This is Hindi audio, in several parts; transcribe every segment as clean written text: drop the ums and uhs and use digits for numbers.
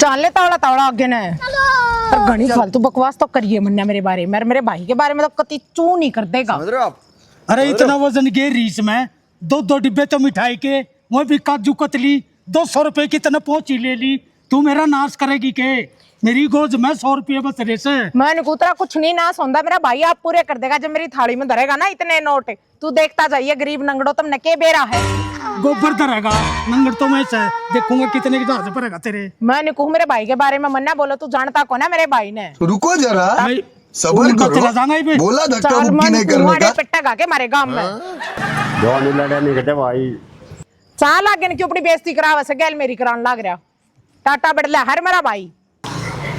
जान ले तावड़ा तावड़ा आगे ने पर घनी फालतू बकवास तो करिए मन्ना मेरे बारे में, मेरे भाई के बारे में तो कति चू नहीं कर देगा। समझ रहे हो आप? अरे इतना वजन के रीस में दो डिब्बे तो मिठाई के, वो भी काजू कतली 200 रुपए की तना पहुंची ले ली। तू मेरा नाश करेगी के? मेरी गोज में 100 रुपये बस रे से। मैं कुतरा कुछ नहीं नाश होता, मेरा भाई आप पूरे कर देगा जब मेरी थाली में धरेगा ना इतने नोट। तू देखता जाइए गरीब नंगड़ो तुमने के बेरा है। गोबर धरेगा नंगड़ तो मैं से देखूंगा कितने की जहाज पड़ेगा तेरे। मैं नहीं कहूँ मेरे भाई के बारे में मन्ना बोलो, तू जानता को ना मेरे भाई ने। रुको जरा, भाई, सबर उनका करो। चला जाना ही पे। बोला धक्का चाल मुक्की नहीं करने का। पिट्टा गा के मारे गांव में जो नहीं लड़े नहीं कहते भाई। चाल आगे क्यों अपनी बेइज्जती करा वैसे गैल मेरी करान लाग रहा। टाटा बड़ला हर मेरा भाई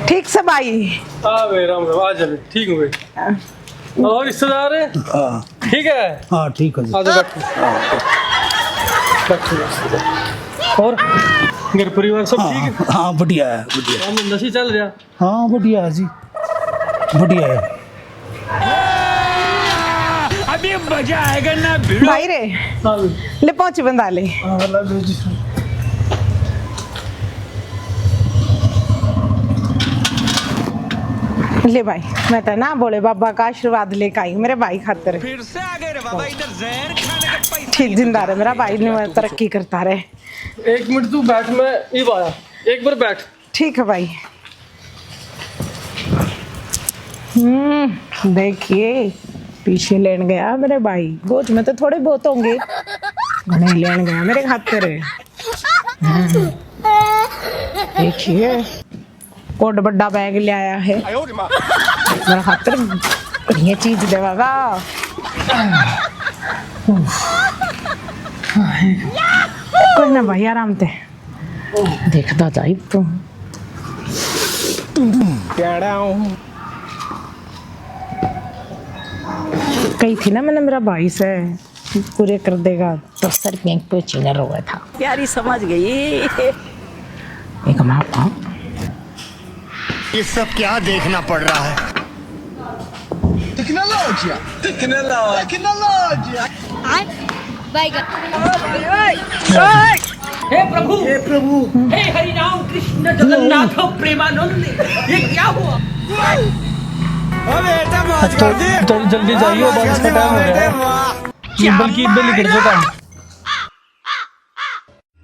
ठीक से भाई। हाँ भाई राम राम, आ चले ठीक हो भाई। और रिश्तेदार है ठीक है? हाँ ठीक है जी। आ जाओ बैठो। और घर परिवार सब ठीक है? हाँ बढ़िया है, बढ़िया। काम धंधा सही चल रहा? हाँ बढ़िया है जी, बढ़िया है। अभी मजा आएगा ना भाई रे ले पहुंची बंदा ले। ले भाई मैं तो ना बोले बाबा का आशीर्वाद लेकर आई मेरे भाई खातिर। फिर से आ गए रे बाबा, इधर जहर खाने का पैसा। ठीक जिंदा रहे मेरा भाई ने तरक्की करता रहे। एक मिनट तू बैठ, मैं ये आया, एक बार बैठ। ठीक है भाई। देखिए पीछे लेन गया मेरे भाई, गोद में तो थोड़े बहुत होंगे, घने लेन गया मेरे खातिर। देखिए कोट बड़ा बैग ले आया है मेरा खातिर, ये चीज देवागा। कोई ना भाई आराम से देखता जाए तू। कही थी ना मैंने मेरा भाई से पूरे कर देगा तो सर में पूछने रोया था। प्यारी समझ गई। एक माँ ये सब क्या देखना पड़ रहा है? हे प्रभु हे हरि राम कृष्ण जगन्नाथ प्रेमानंद, ये क्या हुआ? जल्दी जाइए, बारिश का टाइम हो रहा है। बल्कि इधर निकल चुका है।